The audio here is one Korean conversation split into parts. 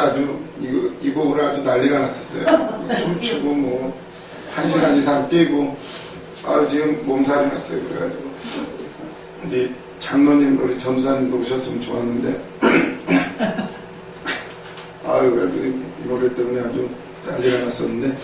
아주 이 곡을 아주 난리가 났었어요. 춤추고 뭐 1시간 이상 뛰고 지금 몸살이 났어요. 그래가지고 근데 장로님 우리 전사님도 오셨으면 좋았는데 이 노래 때문에 아주 난리가 났었는데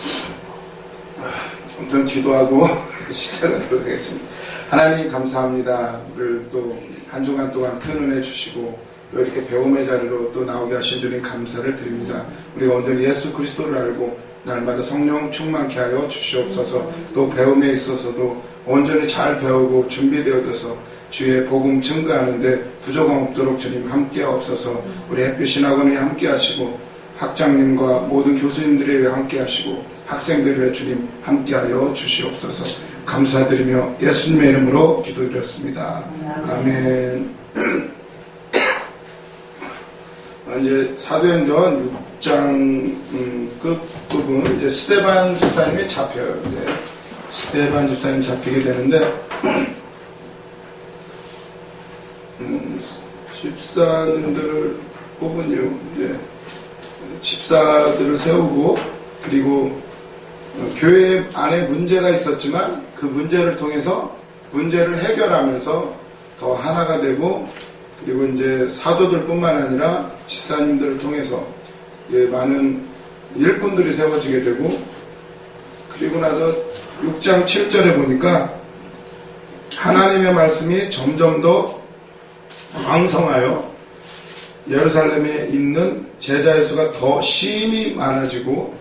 아무튼 기도하고 시대가 들어가겠습니다. 하나님 감사합니다. 우리를 또 한 주간 동안 큰 은혜 주시고 또 이렇게 배움의 자리로 또 나오게 하신 주님 감사를 드립니다. 우리가 온전히 예수 그리스도를 알고 날마다 성령 충만케 하여 주시옵소서. 또 배움에 있어서도 온전히 잘 배우고 준비되어져서 주의 복음 증거하는데 부족함 없도록 주님 함께 하옵소서. 우리 햇빛 신학원에 함께 하시고 학장님과 모든 교수님들에게 함께 하시고 학생들에게 주님 함께 하여 주시옵소서. 감사드리며 예수님의 이름으로 기도드렸습니다. 아멘. 이제 사도행전 6장 끝부분 이제 스데반 집사님이 잡혀요. 이제 스데반 집사님 잡히게 되는데 집사님들을 뽑은 이유 이제 집사들을 세우고 그리고 교회 안에 문제가 있었지만 그 문제를 통해서 문제를 해결하면서 더 하나가 되고 그리고 이제 사도들뿐만 아니라 집사님들을 통해서 많은 일꾼들이 세워지게 되고 그리고 나서 6장 7절에 보니까 하나님의 말씀이 점점 더 왕성하여 예루살렘에 있는 제자의 수가 더 심히 많아지고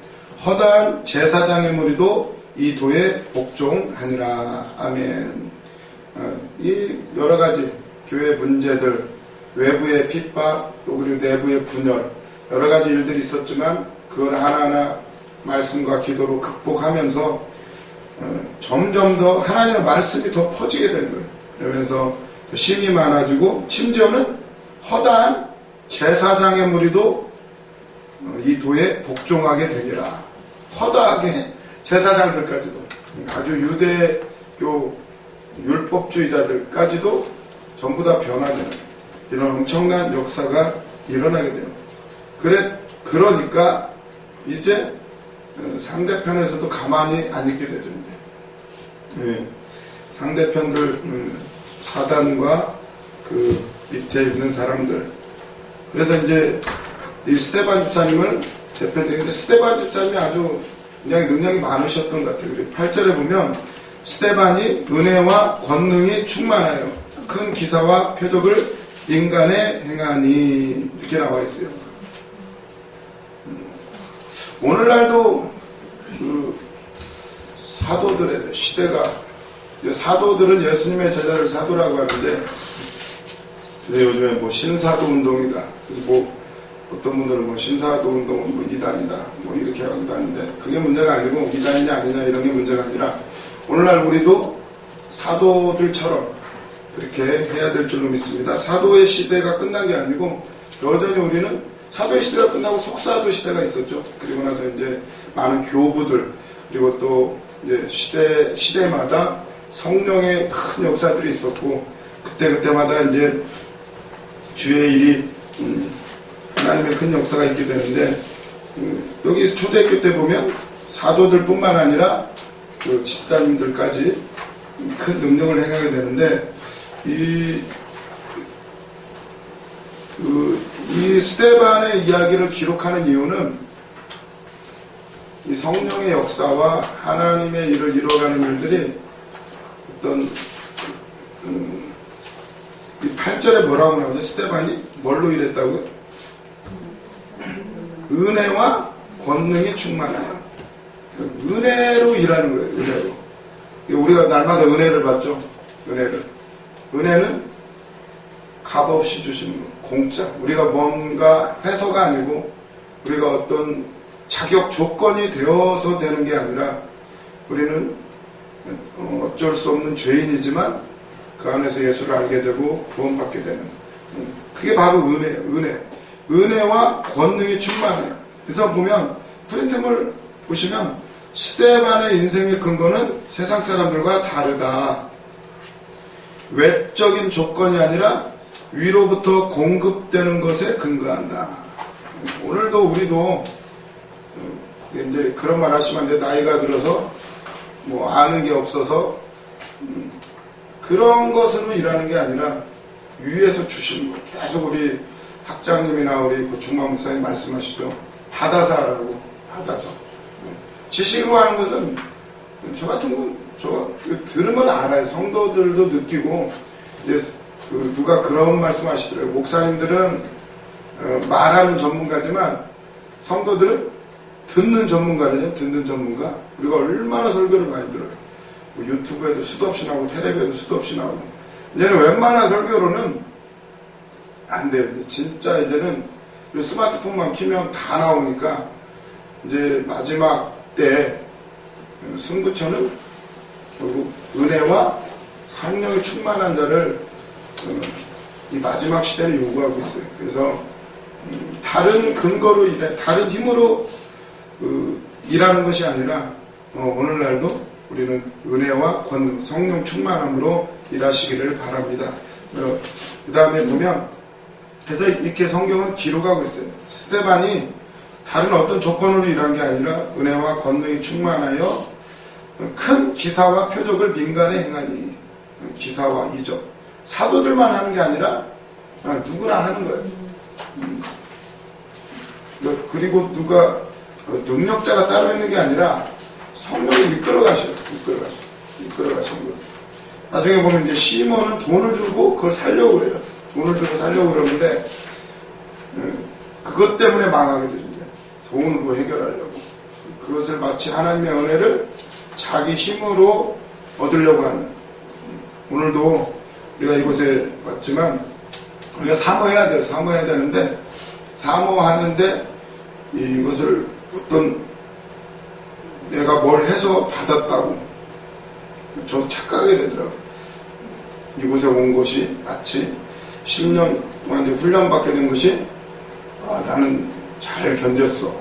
허다한 제사장의 무리도 이 도에 복종하니라. 아멘. 이 여러 가지 교회 문제들, 외부의 핍박, 또 그리고 내부의 분열, 여러 가지 일들이 있었지만 그걸 하나하나 말씀과 기도로 극복하면서 점점 더 하나님의 말씀이 더 퍼지게 되는 거예요. 그러면서 심이 많아지고 심지어는 허다한 제사장의 무리도 이 도에 복종하게 되니라. 허다하게 제사장들까지도 아주 유대교 율법주의자들까지도 전부 다 변화되는 이런 엄청난 역사가 일어나게 돼요. 그러니까 이제 상대편에서도 가만히 안 있게 되는데 상대편들 사단과 그 밑에 있는 사람들 그래서 이제 이 스데반 집사님을 대표적인데 스데반 집사님이 아주 굉장히 능력이 많으셨던 것 같아요. 그리고 8절에 보면 스데반이 은혜와 권능이 충만하여 큰 기사와 표적을 인간에 행하니 이렇게 나와 있어요. 오늘날도 그 사도들의 시대가 사도들은 예수님의 제자를 사도라고 하는데 요즘에 뭐 신사도 운동이다. 그래서 뭐 어떤 분들은 뭐 신사도 운동은 뭐 이단이다. 뭐 이렇게 하기도 하는데 그게 문제가 아니고 이단이냐 아니냐 이런 게 문제가 아니라 오늘날 우리도 사도들처럼 그렇게 해야 될 줄로 믿습니다. 사도의 시대가 끝난 게 아니고 여전히 우리는 사도의 시대가 끝나고 속사도 시대가 있었죠. 그리고 나서 이제 많은 교부들 그리고 또 이제 시대마다 성령의 큰 역사들이 있었고 그때마다 이제 주의 일이 하나님의 큰 역사가 있게 되는데 여기 초대교회 때 보면 사도들뿐만 아니라 그 집사님들까지 큰 능력을 행하게 되는데 이 스데반의 이야기를 기록하는 이유는 이 성령의 역사와 하나님의 일을 이루어가는 일들이 어떤 이 8절에 뭐라고 나오죠? 스데반이 뭘로 일했다고요? 은혜와 권능이 충만해요. 은혜로 일하는 거예요. 은혜로. 우리가 날마다 은혜를 받죠. 은혜는 값없이 주시는 거. 공짜. 우리가 뭔가 해서가 아니고 우리가 어떤 자격 조건이 되어서 되는 게 아니라 우리는 어쩔 수 없는 죄인이지만 그 안에서 예수를 알게 되고 구원받게 되는 그게 바로 은혜예요. 은혜와 권능이 충만해요. 그래서 보면 프린트물 보시면 스데반의 인생의 근거는 세상 사람들과 다르다. 외적인 조건이 아니라 위로부터 공급되는 것에 근거한다. 오늘도 우리도 이제 그런 말 하시면 안 돼. 나이가 들어서 뭐 아는 게 없어서 그런 것으로 일하는 게 아니라 위에서 주신 거. 계속 우리 학장님이나 우리 고충만 목사님 말씀하시죠. 받아서 하라고. 받아서. 지식으로 하는 것은 저 같은 건 저 들으면 알아요. 성도들도 느끼고 이제 누가 그런 말씀하시더라고요. 목사님들은 말하는 전문가지만 성도들은 듣는 전문가래요. 듣는 전문가. 우리가 얼마나 설교를 많이 들어요. 뭐 유튜브에도 수도 없이 나오고 텔레비에도 수도 없이 나오고. 이제는 웬만한 설교로는 안 돼요. 진짜 이제는 스마트폰만 키면 다 나오니까 이제 마지막 때 승부처는 결국 은혜와 성령이 충만한 자를 이 마지막 시대를 요구하고 있어요. 그래서 다른 근거로 다른 힘으로 일하는 것이 아니라 오늘날도 우리는 은혜와 권능, 성령 충만함으로 일하시기를 바랍니다. 그 다음에 보면 그래서 이렇게 성경은 기록하고 있어요. 스데반이 다른 어떤 조건으로 일한 게 아니라 은혜와 권능이 충만하여 큰 기사와 표적을 민간에 행하니. 기사와 이적. 사도들만 하는 게 아니라 누구나 하는 거예요. 그리고 누가 능력자가 따로 있는 게 아니라 성령이 이끌어 가셔요. 이끌어 가시는 거예요. 나중에 보면 이제 시몬은 돈을 주고 그걸 살려고 그래요. 돈을 주고 살려고 그러는데 그것 때문에 망하게 됩니다. 돈으로 해결하려고. 그것을 마치 하나님의 은혜를 자기 힘으로 얻으려고 하는. 오늘도 우리가 이곳에 왔지만 우리가 사모해야 돼요. 사모해야 되는데 사모하는데 이것을 어떤 내가 뭘 해서 받았다고 저도 착각하게 되더라고요. 이곳에 온 것이 마치 10년 동안 이제 훈련받게 된 것이 나는 잘 견뎠어.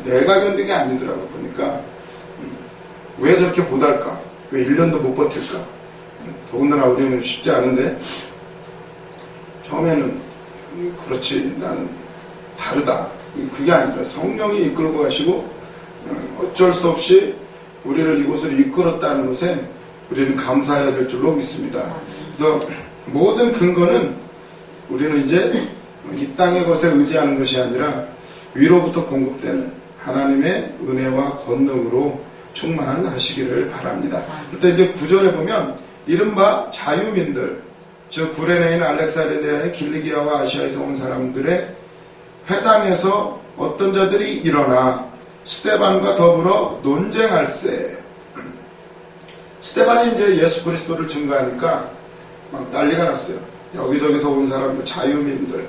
내가 견딘 게 아니더라고요. 보니까 왜 저렇게 못할까? 왜 1년도 못 버틸까? 더군다나 우리는 쉽지 않은데 처음에는 그렇지 나는 다르다. 그게 아니라 성령이 이끌고 가시고 어쩔 수 없이 우리를 이곳으로 이끌었다는 것에 우리는 감사해야 될 줄로 믿습니다. 그래서 모든 근거는 우리는 이제 이 땅의 것에 의지하는 것이 아니라 위로부터 공급되는 하나님의 은혜와 권능으로 충만하시기를 바랍니다. 그때 이제 9절에 보면 이른바 자유민들, 즉 구레네인 알렉산드리아의 길리기아와 아시아에서 온 사람들의 회당에서 어떤 자들이 일어나 스데반과 더불어 논쟁할세. 스데반이 이제 예수 그리스도를 증거하니까 막 난리가 났어요. 여기저기서 온 사람들, 자유민들,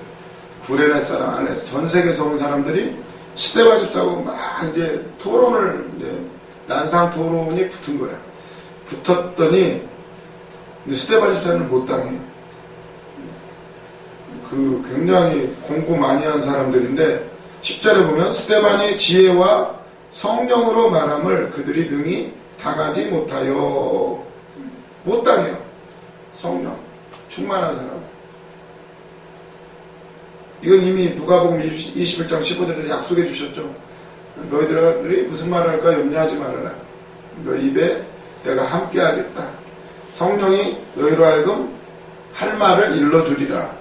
구레네 사람 안에서 전 세계에서 온 사람들이 스데반 집사하고 막 이제 토론을 이제 난상 토론이 붙은 거야. 붙었더니 스데반 집사는 못 당해. 그 굉장히 공부 많이 한 사람들인데 10절에 보면 스데반이 지혜와 성령으로 말함을 그들이 능히 당하지 못하여. 못 당해요. 성령 충만한 사람. 이건 이미 누가복음 21장 15절에 약속해 주셨죠. 너희들이 무슨 말을 할까 염려하지 말아라. 너희 입에 내가 함께 하겠다. 성령이 너희로 하여금 할 말을 일러주리라.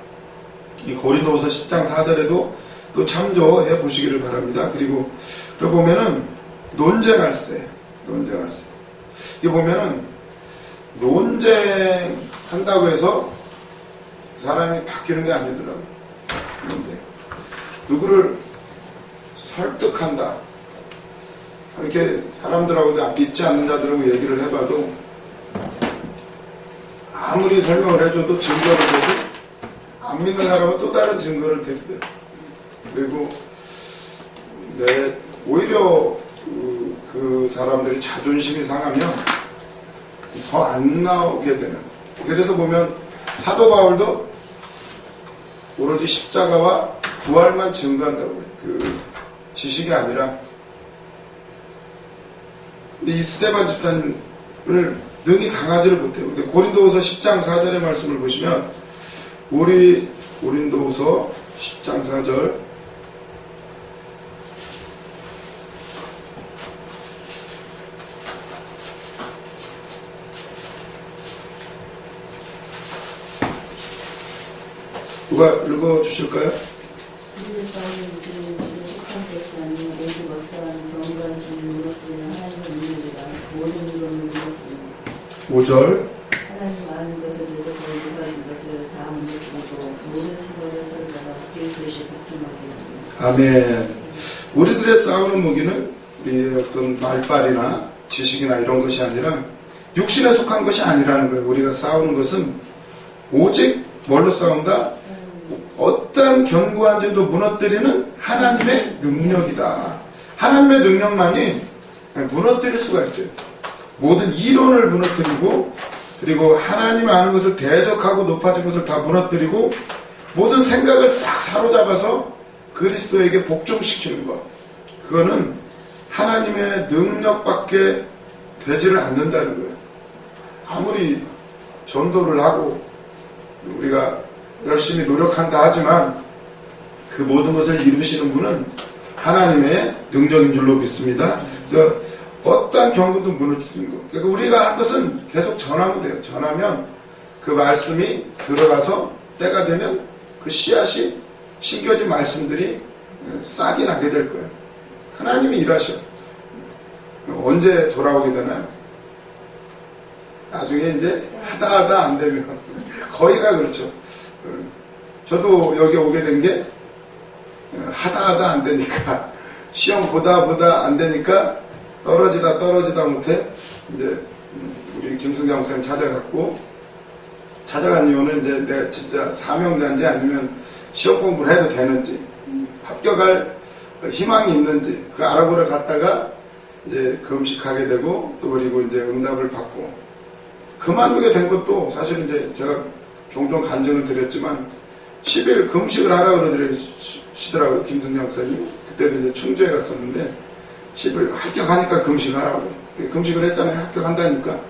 이 고린도후서 10장 4절에도 또 참조해 보시기를 바랍니다. 그리고 보면은 논쟁할세. 이게 보면은 논쟁한다고 해서 사람이 바뀌는 게 아니더라고요. 그런데 누구를 설득한다. 이렇게 사람들하고 믿지 않는 자들하고 얘기를 해봐도 아무리 설명을 해줘도 증거를 줘도 안 믿는 사람은 또 다른 증거를 대리돼. 그리고 오히려 그 사람들이 자존심이 상하면 더 안 나오게 되는. 그래서 보면 사도 바울도 오로지 십자가와 부활만 증거한다고 해요. 그 지식이 아니라. 근데 이 스데반 집사님을 능히 당하지를 못해요. 고린도후서 10장 4절의 말씀을 보시면 우리 고린도후서 10장 4절 누가 읽어주실까요? 우리의 싸움은 우리의 속한 것이 아니면 모두 어떠한 경건하신 무엇이나 하나님의 능력이라 모든 것을 무엇이나 5절 하나님 아는 것을 위해서 거의 가진 것을 다 문제고 모든 시설을 설다가 그리스도의 복종하게 아멘. 우리들의 싸우는 무기는 우리의 어떤 말빨이나 지식이나 이런 것이 아니라 육신에 속한 것이 아니라는 거예요. 우리가 싸우는 것은 오직 뭘로 싸운다? 어떠한 견고한 점도 무너뜨리는 하나님의 능력이다. 하나님의 능력만이 무너뜨릴 수가 있어요. 모든 이론을 무너뜨리고, 그리고 하나님 아는 것을 대적하고 높아진 것을 다 무너뜨리고, 모든 생각을 싹 사로잡아서 그리스도에게 복종시키는 것. 그거는 하나님의 능력밖에 되지를 않는다는 거예요. 아무리 전도를 하고 우리가 열심히 노력한다 하지만 그 모든 것을 이루시는 분은 하나님의 능력인 줄로 믿습니다. 그래서 어떠한 경고도 무너지는 것. 그러니까 우리가 할 것은 계속 전하면 돼요. 전하면 그 말씀이 들어가서 때가 되면 그 씨앗이 심겨진 말씀들이 싹이 나게 될 거예요. 하나님이 일하셔. 언제 돌아오게 되나요? 나중에 이제 하다 안 되면 거의가 그렇죠. 저도 여기 오게 된 게 하다 안 되니까 시험 보다 안 되니까 떨어지다 못해 이제 우리 김승장 목사님 찾아간 이유는 이제 내가 진짜 사명자인지 아니면 시험 공부를 해도 되는지 합격할 희망이 있는지 그 알아보러 갔다가 이제 금식하게 되고 또 그리고 이제 응답을 받고 그만두게 된 것도 사실은 이제 제가 종종 간증을 드렸지만 10일 금식을 하라고 그러시더라고요. 김승장 목사님. 그때도 이제 충주에 갔었는데 10일 합격하니까 금식하라고. 금식을 했잖아요. 합격한다니까.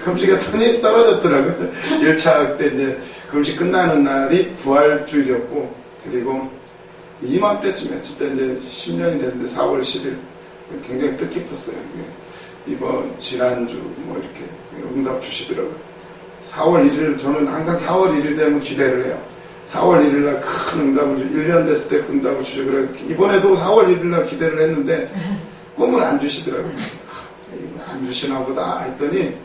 금식했더니 떨어졌더라고요. 1차 그때 이제 금식 끝나는 날이 부활주일이었고 그리고 이맘때쯤에 진짜 이제 10년이 됐는데 4월 10일 굉장히 뜻깊었어요. 이번 지난주 뭐 이렇게 응답 주시더라고요. 4월 1일 저는 항상 4월 1일 되면 기대를 해요. 4월 1일 날 큰 응답을 1년 됐을 때 응답을 주시고 그래 이번에도 4월 1일 날 기대를 했는데 꿈을 안 주시더라고요. 안 주시나 보다 했더니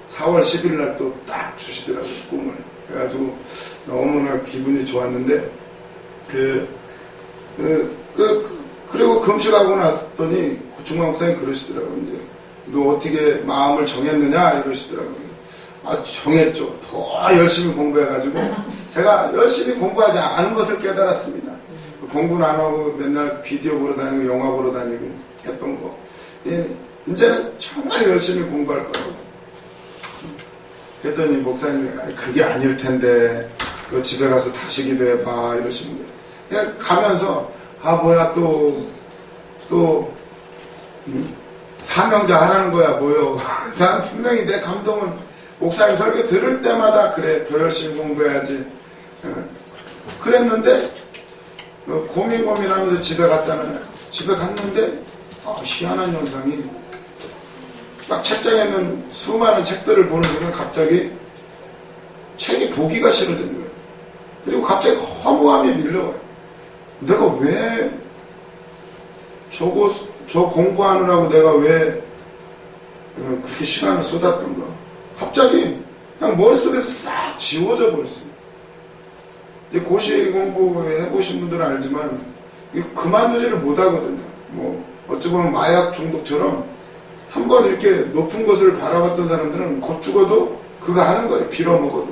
4월 10일 날 또 딱 주시더라고요. 꿈을. 그래가지고 너무나 기분이 좋았는데 그리고 금식하고 났더니 고충만 목사님 그러시더라고요. 이제 너 어떻게 마음을 정했느냐 이러시더라고요. 아, 정했죠. 더 열심히 공부해가지고 제가 열심히 공부하지 않은 것을 깨달았습니다. 공부는 안 하고 맨날 비디오 보러 다니고 영화 보러 다니고 했던 거. 이제는 정말 열심히 공부할 거라고. 그랬더니 목사님이 그게 아닐 텐데 너 집에 가서 다시 기도해봐 이러시는 거예요. 그냥 가면서 뭐야 또 사명자 하라는 거야 뭐요. 난 분명히 내 감동은 목사님 설교 들을 때마다 그래 더 열심히 공부해야지 그랬는데 고민하면서 집에 갔잖아요. 집에 갔는데 희한한 현상이 딱 책장에 있는 수많은 책들을 보는 순간 갑자기 책이 보기가 싫어진 거예요. 그리고 갑자기 허무함이 밀려와요. 내가 왜 저 공부하느라고 내가 왜 그렇게 시간을 쏟았던가. 갑자기 그냥 머릿속에서 싹 지워져 버렸어요. 고시 공부 해보신 분들은 알지만 이거 그만두지를 못하거든요. 뭐 어찌 보면 마약 중독처럼 한번 이렇게 높은 것을 바라봤던 사람들은 곧 죽어도 그거 하는 거예요. 빌어먹어도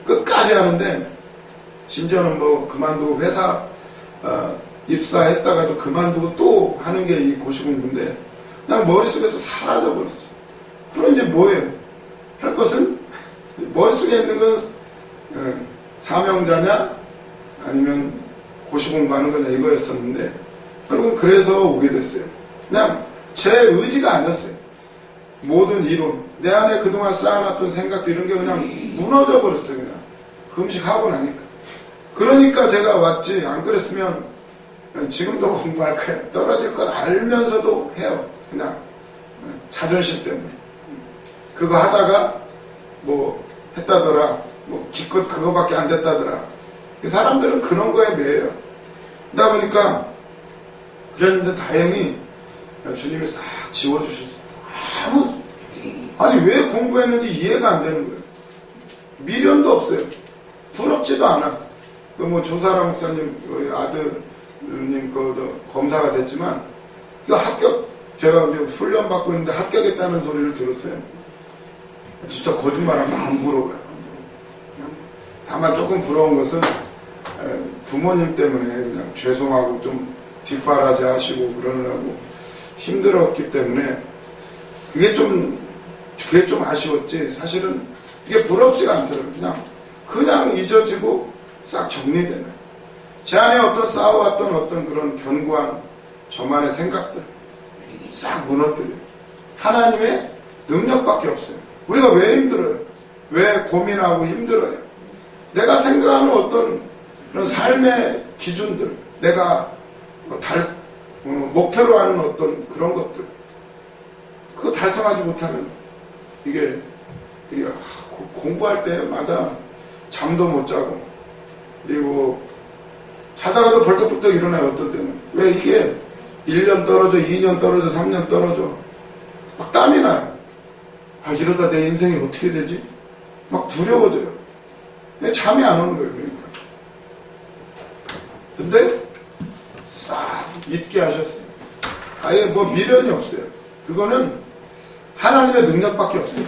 끝까지 하는데 심지어는 뭐 그만두고 회사 입사했다가도 그만두고 또 하는 게 이 고시 공부인데 그냥 머릿속에서 사라져 버렸어요. 그럼 이제 뭐예요? 할 것은 머릿속에 있는 건 사명자냐 아니면 고시 공부하는 거냐 이거였었는데 결국은 그래서 오게 됐어요. 그냥 제 의지가 아니었어요. 모든 이론 내 안에 그동안 쌓아놨던 생각도 이런 게 그냥 무너져 버렸어요. 그냥 금식하고 나니까. 그러니까 제가 왔지. 안 그랬으면 지금도 공부할 거예요. 떨어질 건 알면서도 해요. 그냥 자존심 때문에. 그거 하다가 뭐 했다더라 뭐 기껏 그거밖에 안 됐다더라. 사람들은 그런 거에 매여요. 그러다 보니까 그랬는데 다행히 주님이 싹 지워주셨어요. 아니 왜 공부했는지 이해가 안 되는 거예요. 미련도 없어요. 부럽지도 않아. 그 뭐 조사라 목사님 그 아들님 그 검사가 됐지만 그 합격, 제가 이제 훈련 받고 있는데 합격했다는 소리를 들었어요. 진짜 거짓말하면 안 부러워요. 다만 조금 부러운 것은 부모님 때문에 그냥 죄송하고 좀 뒷바라지 하시고 그러느라고 힘들었기 때문에 그게 좀 아쉬웠지. 사실은 이게 부럽지가 않더라고요. 그냥 잊어지고 싹 정리되는. 제 안에 어떤 쌓아왔던 어떤 그런 견고한 저만의 생각들 싹 무너뜨려요. 하나님의 능력밖에 없어요. 우리가 왜 힘들어요? 왜 고민하고 힘들어요? 내가 생각하는 어떤 그런 삶의 기준들, 내가 목표로 하는 어떤 그런 것들, 그거 달성하지 못하면 이게 공부할 때마다 잠도 못 자고, 그리고 자다가도 벌떡벌떡 일어나요. 어떤 때는. 왜 이게 1년 떨어져, 2년 떨어져, 3년 떨어져 막 땀이 나요. 이러다 내 인생이 어떻게 되지? 막 두려워져요. 잠이 안 오는 거예요. 그러니까. 근데 싹 잊게 하셨어요. 아예 뭐 미련이 없어요. 그거는 하나님의 능력밖에 없어요.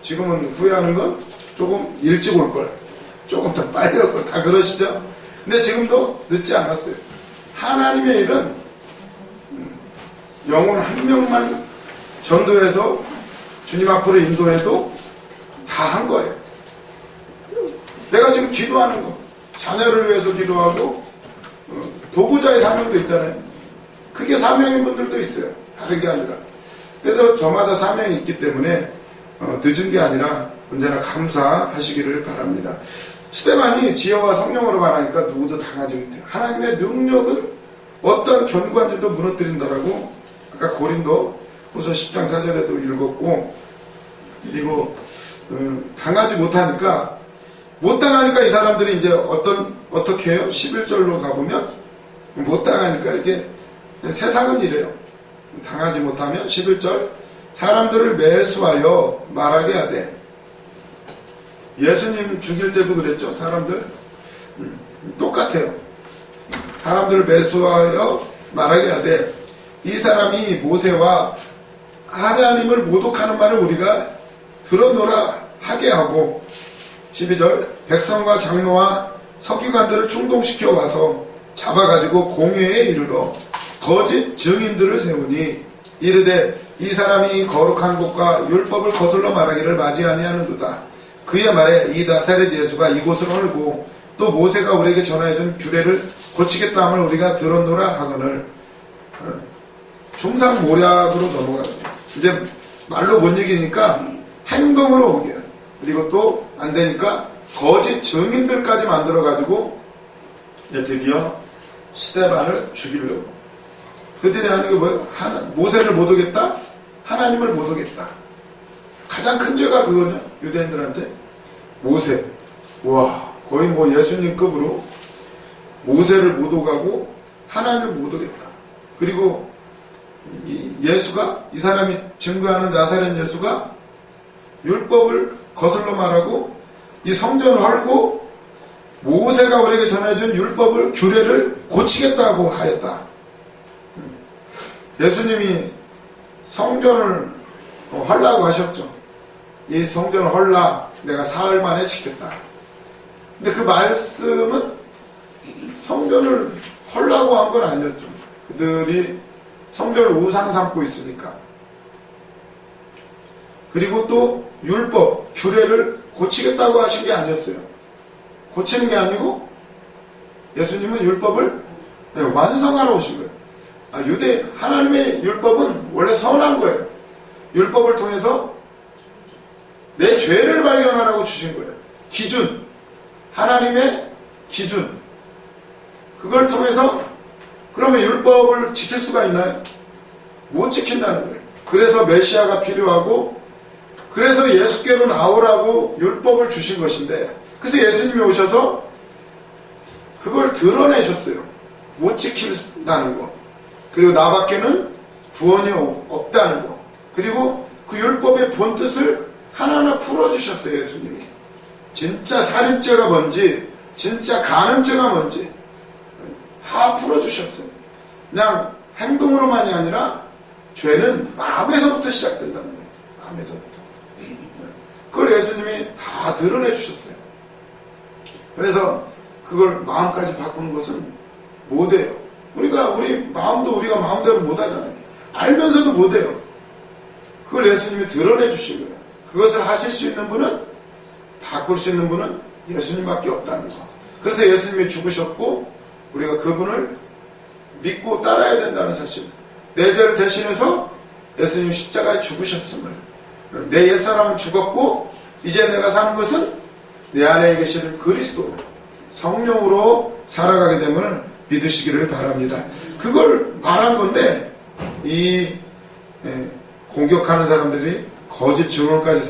지금은 후회하는 건 조금 일찍 올 걸, 조금 더 빨리 올 걸, 다 그러시죠? 근데 지금도 늦지 않았어요. 하나님의 일은 영혼 한 명만 전도해서 주님 앞으로 인도해도 다 한 거예요. 내가 지금 기도하는 거, 자녀를 위해서 기도하고 도구자의 사명도 있잖아요. 그게 사명인 분들도 있어요. 다른 게 아니라. 그래서 저마다 사명이 있기 때문에 늦은 게 아니라 언제나 감사하시기를 바랍니다. 스데반이 지혜와 성령으로 말하니까 누구도 당하지 못해요. 하나님의 능력은 어떤 견고한 줄도 무너뜨린다라고 아까 고린도 후서 10장 4절에도 읽었고, 그리고 당하지 못하니까, 못 당하니까 이 사람들이 이제 어떻게 해요? 11절로 가보면 못 당하니까 이게 세상은 이래요. 당하지 못하면 11절 사람들을 매수하여 말하게 하되. 예수님 죽일 때도 그랬죠. 사람들 똑같아요. 사람들을 매수하여 말하게 하되 이 사람이 모세와 하나님을 모독하는 말을 우리가 들어노라 하게 하고, 12절 백성과 장로와 서기관들을 충동시켜 와서 잡아가지고 공회에 이르러 거짓 증인들을 세우니 이르되 이 사람이 거룩한 곳과 율법을 거슬러 말하기를 맞이 아니하는도다. 그의 말에 이 나사렛 예수가 이곳을 헐고 또 모세가 우리에게 전하여준 규례를 고치겠다 함을 우리가 들었노라 하거늘. 중상모략으로 넘어가요. 이제 말로 못 이기니까 행동으로 오게. 그리고 또 안 되니까 거짓 증인들까지 만들어가지고 드디어 스데반을 죽이려고. 그들이 하는 게 뭐예요? 모세를 못 오겠다? 하나님을 못 오겠다. 가장 큰 죄가 그거죠. 유대인들한테. 모세. 와, 거의 뭐 예수님급으로 모세를 못 오가고 하나님을 못 오겠다. 그리고 예수가, 이 사람이 증거하는 나사렛 예수가 율법을 거슬러 말하고 이 성전을 헐고 모세가 우리에게 전해준 율법을, 규례를 고치겠다고 하였다. 예수님이 성전을 헐라고 하셨죠. 이 성전을 헐라, 내가 사흘 만에 지켰다. 근데 그 말씀은 성전을 헐라고 한 건 아니었죠. 그들이 성전을 우상 삼고 있으니까. 그리고 또 율법, 규례를 고치겠다고 하신 게 아니었어요. 고치는 게 아니고 예수님은 율법을 완성하러 오신 거예요. 하나님의 율법은 원래 선한 거예요. 율법을 통해서 내 죄를 발견하라고 주신 거예요. 기준, 하나님의 기준. 그걸 통해서 그러면 율법을 지킬 수가 있나요? 못 지킨다는 거예요. 그래서 메시아가 필요하고 그래서 예수께로 나오라고 율법을 주신 것인데, 그래서 예수님이 오셔서 그걸 드러내셨어요. 못 지킨다는 거, 그리고 나밖에는 구원이 없다는 거, 그리고 그 율법의 본뜻을 하나하나 풀어주셨어요. 예수님이 진짜 살인죄가 뭔지, 진짜 간음죄가 뭔지 다 풀어주셨어요. 그냥 행동으로만이 아니라 죄는 마음에서부터 시작된다는 거예요. 마음에서부터. 그걸 예수님이 다 드러내 주셨어요. 그래서 그걸 마음까지 바꾸는 것은 못해요. 우리 마음도 우리가 마음대로 못하잖아요. 알면서도 못해요. 그걸 예수님이 드러내 주신 거예요. 그것을 하실 수 있는 분은, 바꿀 수 있는 분은 예수님밖에 없다는 거. 그래서 예수님이 죽으셨고 우리가 그분을 믿고 따라야 된다는 사실, 내 죄를 대신해서 예수님 십자가에 죽으셨음을, 내 옛사람은 죽었고 이제 내가 사는 것은 내 안에 계시는 그리스도 성령으로 살아가게 됨을 믿으시기를 바랍니다. 그걸 말한 건데, 이 공격하는 사람들이 거짓 증인까지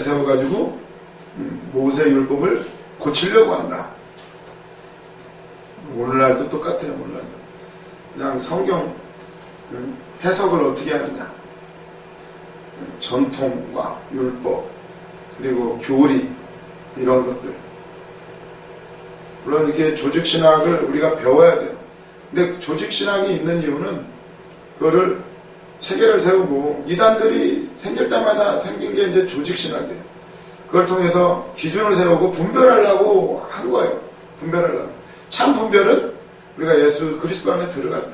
세워가지고 모세 율법을 고치려고 한다. 오늘날도 똑같아요. 오늘날도 그냥 성경 해석을 어떻게 하느냐, 전통과 율법, 그리고 교리, 이런 것들. 물론 이렇게 조직신학을 우리가 배워야 돼요. 근데 조직신학이 있는 이유는 그거를 체계를 세우고, 이단들이 생길 때마다 생긴 게 이제 조직신학이에요. 그걸 통해서 기준을 세우고 분별하려고 한 거예요. 분별하려고. 참 분별은 우리가 예수 그리스도 안에 들어갈 때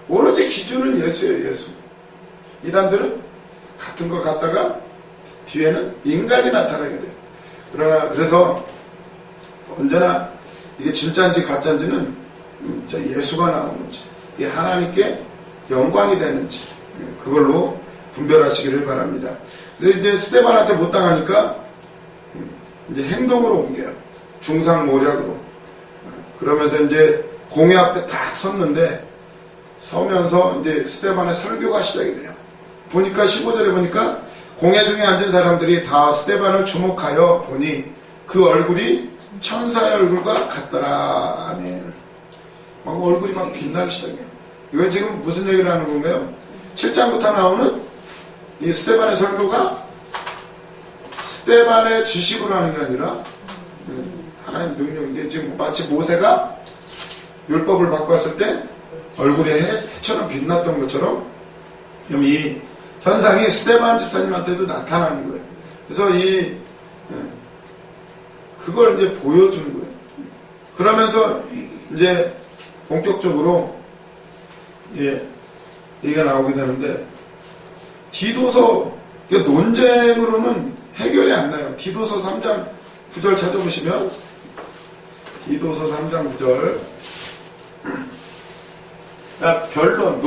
오로지 기준은 예수예요. 예수. 이단들은 같은 거 갖다가 뒤에는 인간이 나타나게 돼요. 그래서 언제나 이게 진짜인지 가짜인지는 예수가 나오는지, 이게 하나님께 영광이 되는지, 그걸로 분별하시기를 바랍니다. 그래서 이제 스데반한테 못 당하니까 이제 행동으로 옮겨요. 중상모략으로. 그러면서 이제 공회 앞에 딱 섰는데, 서면서 이제 스데반의 설교가 시작이 돼요. 보니까 15절에 보니까 공회 중에 앉은 사람들이 다 스데반을 주목하여 보니 그 얼굴이 천사의 얼굴과 같더라. 아멘. 막 얼굴이 막 빛나기 시작해요. 이건 지금 무슨 얘기를 하는 건가요? 7장부터 나오는 이 스데반의 설교가 스데반의 지식으로 하는 게 아니라 하나님 능력인데, 지금 마치 모세가 율법을 바꿨을 때 얼굴이 해처럼 빛났던 것처럼 이 현상이 스데반 집사님한테도 나타나는 거예요. 그래서 그걸 이제 보여주는 거예요. 그러면서 이제 본격적으로 얘기가 나오게 되는데, 디도서, 논쟁으로는 해결이 안 나요. 디도서 3장 9절 찾아보시면, 디도서 3장 9절, 변론,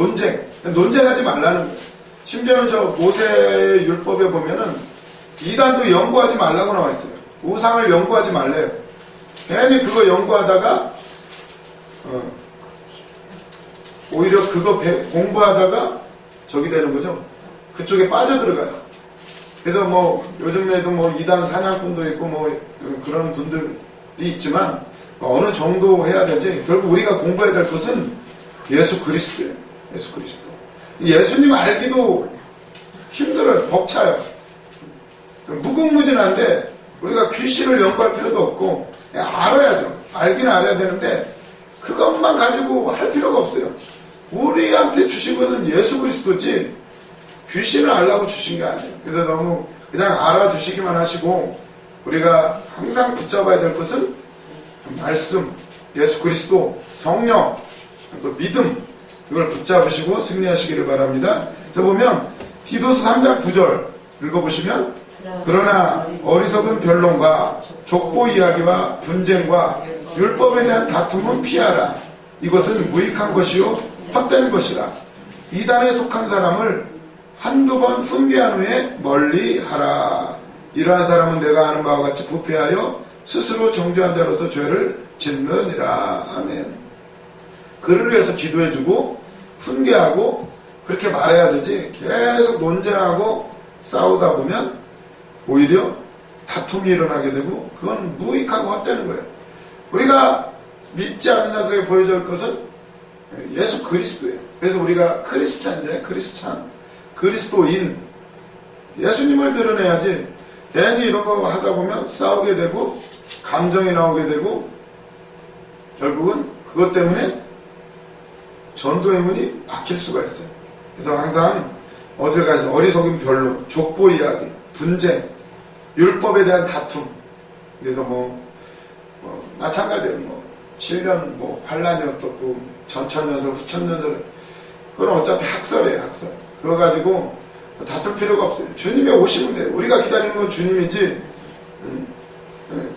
논쟁하지 말라는 거예요. 심지어는 저 모세 율법에 보면은 이단도 연구하지 말라고 나와 있어요. 우상을 연구하지 말래요. 괜히 그거 연구하다가 오히려 그거 공부하다가 저기 되는 거죠. 그쪽에 빠져들어가요. 그래서 뭐 요즘에도 뭐 이단 사냥꾼도 있고 뭐 그런 분들이 있지만 어느 정도 해야 되지, 결국 우리가 공부해야 될 것은 예수 그리스도예요. 예수 그리스도. 예수님 알기도 힘들어요. 벅차요. 무궁무진한데 우리가 귀신을 연구할 필요도 없고 그냥 알아야죠. 알긴 알아야 되는데 그것만 가지고 할 필요가 없어요. 우리한테 주신 것은 예수 그리스도지 귀신을 알라고 주신 게 아니에요. 그래서 너무 그냥 알아두시기만 하시고, 우리가 항상 붙잡아야 될 것은 말씀, 예수 그리스도, 성령, 또 믿음, 이걸 붙잡으시고 승리하시기를 바랍니다. 그래서 보면 디도서 3장 9절 읽어보시면, 그러나 어리석은 변론과 족보 이야기와 분쟁과 율법에 대한 다툼은 피하라. 이것은 무익한 것이요 헛된 것이라. 이단에 속한 사람을 한두 번 훈계한 후에 멀리 하라. 이러한 사람은 내가 아는 바와 같이 부패하여 스스로 정죄한 자로서 죄를 짓느니라. 아멘. 그를 위해서 기도해주고 훈계하고 그렇게 말해야 되지, 계속 논쟁하고 싸우다 보면 오히려 다툼이 일어나게 되고 그건 무익하고 헛되는 거예요. 우리가 믿지 않는 자들에게 보여줄 야 것은 예수 그리스도예요. 그래서 우리가 그리스도인 예수님을 드러내야지 괜히 이런 거 하다 보면 싸우게 되고 감정이 나오게 되고 결국은 그것 때문에 전도의 문이 막힐 수가 있어요. 그래서 항상 어딜 가서 어리석은 변론, 족보 이야기, 분쟁, 율법에 대한 다툼. 그래서 마찬가지예요. 7년 환란이 어떻고 전천년설, 후천년설. 그건 어차피 학설이에요, 학설. 그거 가지고 다툴 필요가 없어요. 주님이 오시면 돼요. 우리가 기다리는 건 주님이지,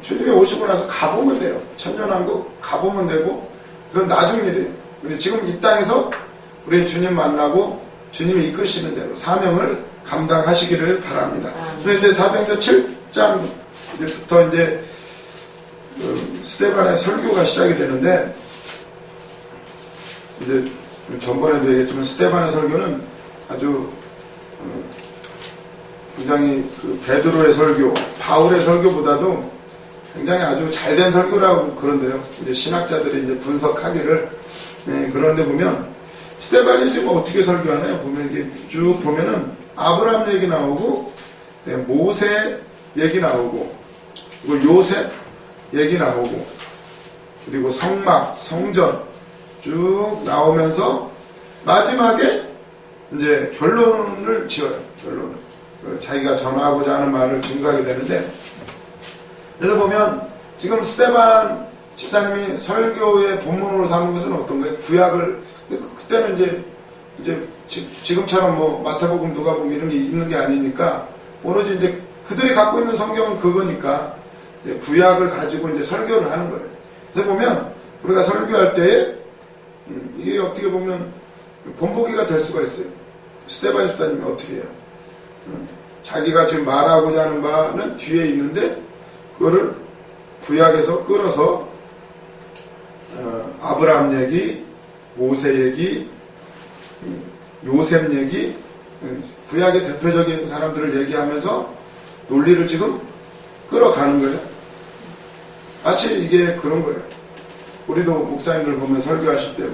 주님이 오시고 나서 가보면 돼요. 천년왕국 가보면 되고, 그건 나중 일이에요. 우리 지금 이 땅에서 우리 주님 만나고 주님이 이끄시는 대로 사명을 감당하시기를 바랍니다. 그래서 이제 사도행전 7장부터 이제 스데반의 설교가 시작이 되는데, 이제 전번에도 얘기했지만 스데반의 설교는 아주 굉장히 베드로의 설교, 바울의 설교보다도 굉장히 아주 잘된 설교라고 그런데요. 이제 신학자들이 이제 분석하기를 그런데 보면 스데반이 지금 어떻게 설교하나요? 보면 이게 쭉 보면은 아브라함 얘기 나오고 모세 얘기 나오고 그리고 요셉 얘기 나오고 그리고 성막, 성전 쭉 나오면서 마지막에 이제 결론을 지어요. 결론을. 자기가 전하고자 하는 말을 증거하게 되는데, 그래서 보면 지금 스데반 집사님이 설교의 본문으로 삼은 것은 어떤 거예요? 구약을, 그때는 이제 지금처럼 마태복음, 누가복음 이런 게 있는 게 아니니까 오로지 이제 그들이 갖고 있는 성경은 그거니까 구약을 가지고 이제 설교를 하는 거예요. 그래서 보면 우리가 설교할 때에 이게 어떻게 보면 본보기가 될 수가 있어요. 스데반 집사님이 어떻게 해요? 자기가 지금 말하고자 하는 바는 뒤에 있는데 그거를 구약에서 끌어서 아브라함 얘기, 모세 얘기, 요셉 얘기, 구약의 대표적인 사람들을 얘기하면서 논리를 지금 끌어가는 거예요. 마치 이게 그런 거예요. 우리도 목사님들 보면 설교하실 때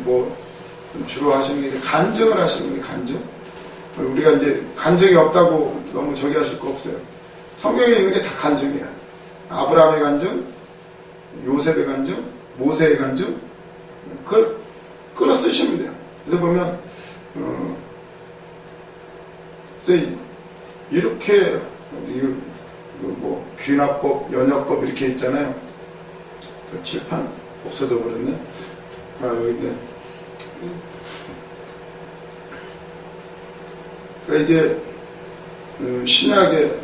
주로 하시는 게 간증을 하시는 거예요. 간증. 우리가 이제 간증이 없다고 너무 저기 하실 거 없어요. 성경에 있는 게 다 간증이야. 아브라함의 간증, 요셉의 간증, 모세의 간증, 그걸 끌어 쓰시면 돼요. 그래서 보면, 그래서 이렇게, 귀납법, 연역법 이렇게 있잖아요. 그 칠판 없어져 버렸네. 여기 있네. 그러니까 이게 신약의